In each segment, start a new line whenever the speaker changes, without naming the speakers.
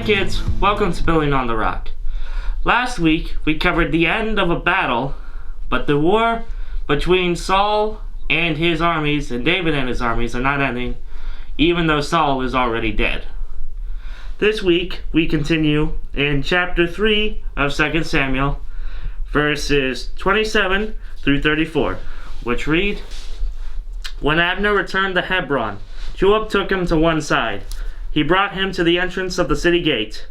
kids, welcome to Building on the Rock. Last week we covered the end of a battle, but the war between Saul and his armies and David and his armies are not ending, even though Saul is already dead. This week we continue in chapter 3 of 2 Samuel, verses 27 through 34, which read, When Abner returned to Hebron, Joab took him to one side. He brought him to the entrance of the city gate.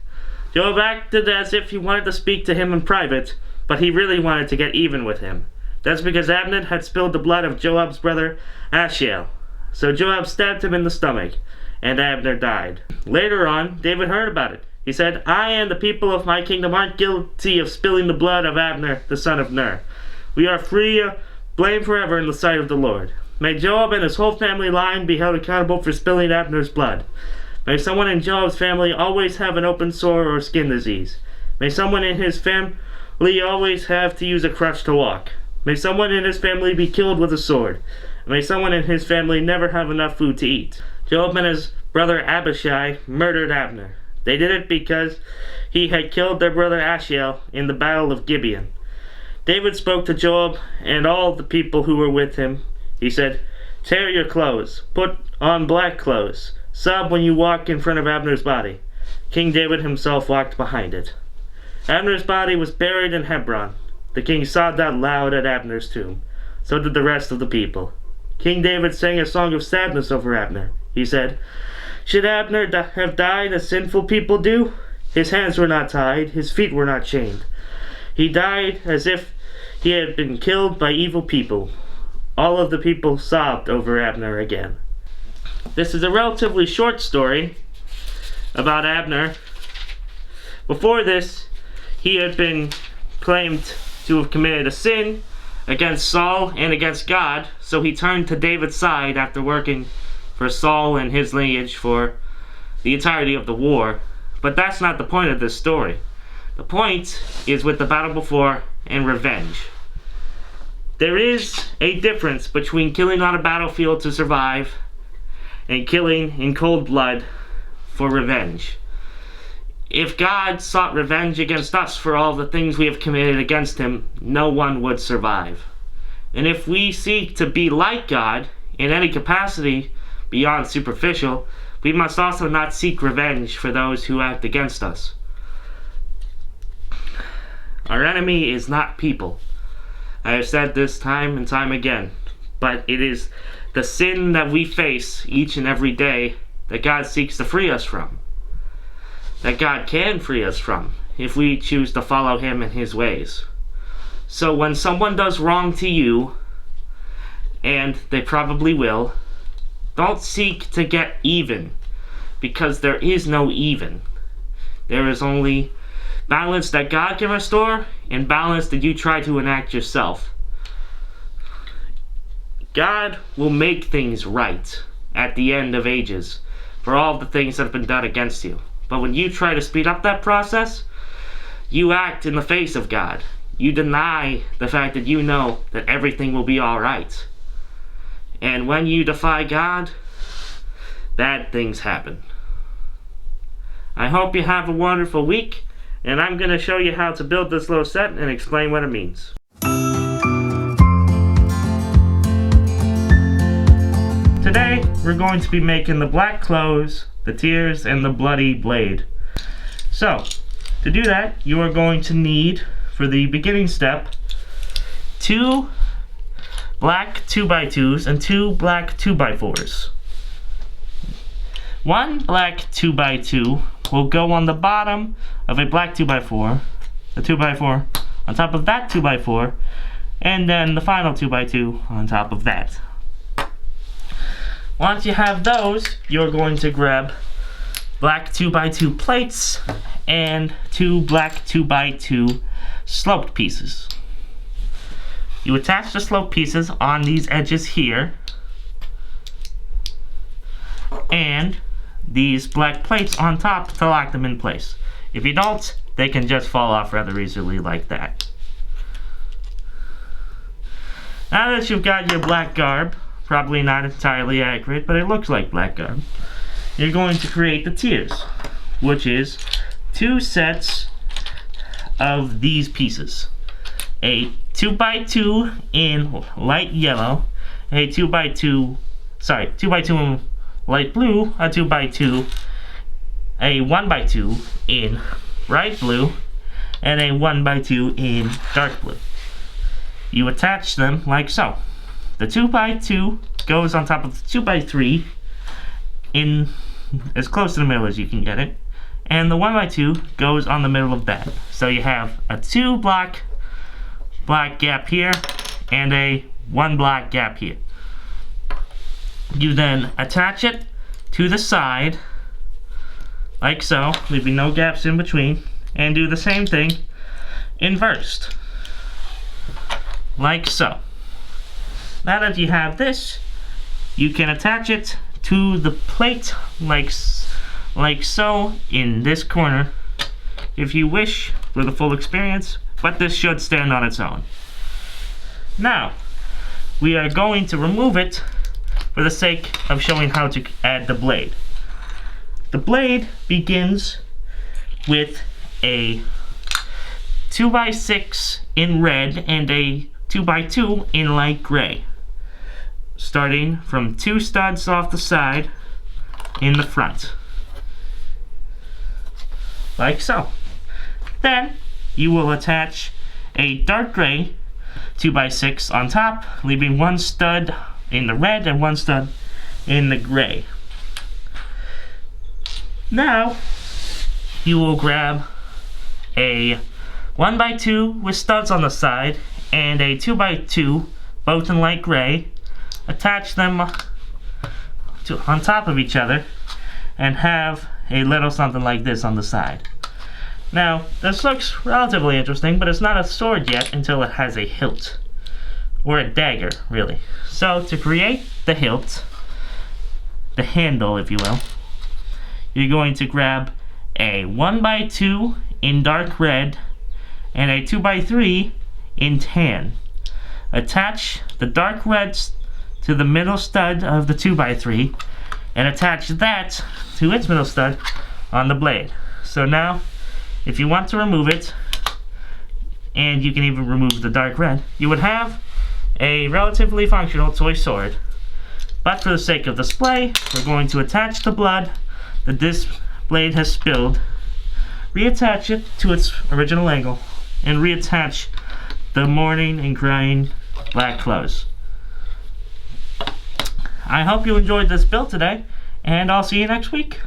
Joab acted as if he wanted to speak to him in private, but he really wanted to get even with him. That's because Abner had spilled the blood of Joab's brother Asahel. So Joab stabbed him in the stomach, and Abner died. Later on, David heard about it. He said, I and the people of my kingdom aren't guilty of spilling the blood of Abner, the son of Ner. We are free of blame forever in the sight of the Lord. May Joab and his whole family line be held accountable for spilling Abner's blood. May someone in Joab's family always have an open sore or skin disease. May someone in his family always have to use a crutch to walk. May someone in his family be killed with a sword. May someone in his family never have enough food to eat. Joab and his brother Abishai murdered Abner. They did it because he had killed their brother Asahel in the battle of Gibeon. David spoke to Joab and all the people who were with him. He said, Tear your clothes, put on black clothes, sob when you walk in front of Abner's body. King David himself walked behind it. Abner's body was buried in Hebron. The king sobbed out loud at Abner's tomb. So did the rest of the people. King David sang a song of sadness over Abner. He said, Should Abner have died as sinful people do? His hands were not tied, his feet were not chained. He died as if he had been killed by evil people. All of the people sobbed over Abner again. This is a relatively short story about Abner. Before this, he had been claimed to have committed a sin against Saul and against God, so he turned to David's side after working for Saul and his lineage for the entirety of the war. But that's not the point of this story. The point is with the battle before and revenge. There is a difference between killing on a battlefield to survive and killing in cold blood for revenge. If God sought revenge against us for all the things we have committed against him, no one would survive. And if we seek to be like God in any capacity beyond superficial, we must also not seek revenge for those who act against us. Our enemy is not people. I have said this time and time again, but it is the sin that we face each and every day that God seeks to free us from. That God can free us from if we choose to follow him in his ways. So when someone does wrong to you, and they probably will, don't seek to get even, because there is no even. There is only balance that God can restore and balance that you try to enact yourself. God will make things right at the end of ages for all the things that have been done against you. But when you try to speed up that process, you act in the face of God. You deny the fact that you know that everything will be alright. And when you defy God, bad things happen. I hope you have a wonderful week, and I'm going to show you how to build this little set and explain what it means. Today, we're going to be making the black clothes, the tears, and the bloody blade. So, to do that, you are going to need, for the beginning step, 2 black 2x2s and 2 black 2x4s. 1 black 2x2 will go on the bottom of a black 2x4, the 2x4 on top of that 2x4, and then the final 2x2 on top of that. Once you have those, you're going to grab black 2x2 plates and 2 black 2x2 sloped pieces. You attach the sloped pieces on these edges here, and these black plates on top to lock them in place. If you don't, they can just fall off rather easily like that. Now that you've got your black garb, probably not entirely accurate, but it looks like black garb, you're going to create the tears, which is 2 sets of these pieces. A 2x2 in light yellow, a 2x2 in light blue, a 2x2, a 1x2 in bright blue, and a 1x2 in dark blue. You attach them like so. The 2x2 goes on top of the 2x3 in as close to the middle as you can get it, and the 1x2 goes on the middle of that. So you have a 2 block gap here and a 1 block gap here. You then attach it to the side like so, leaving no gaps in between, and do the same thing inversed like so. Now that you have this, you can attach it to the plate like so in this corner if you wish for the full experience, but this should stand on its own. Now, we are going to remove it for the sake of showing how to add the blade. The blade begins with a 2x6 in red and a 2x2 in light gray, starting from 2 studs off the side in the front, like so. Then you will attach a dark gray 2x6 on top, leaving 1 stud in the red and 1 stud in the gray. Now you will grab a 1x2 with studs on the side and a 2x2, both in light gray, attach them on top of each other, and have a little something like this on the side. Now, this looks relatively interesting, but it's not a sword yet until it has a hilt, or a dagger, really. So, to create the hilt, the handle, if you will, you're going to grab a 1x2 in dark red and a 2x3 in tan. Attach the dark red to the middle stud of the 2x3 and attach that to its middle stud on the blade. So now, if you want to remove it, and you can even remove the dark red, you would have a relatively functional toy sword. But for the sake of display, we're going to attach the blood that this blade has spilled, reattach it to its original angle, and reattach the mourning and crying black clothes. I hope you enjoyed this build today, and I'll see you next week.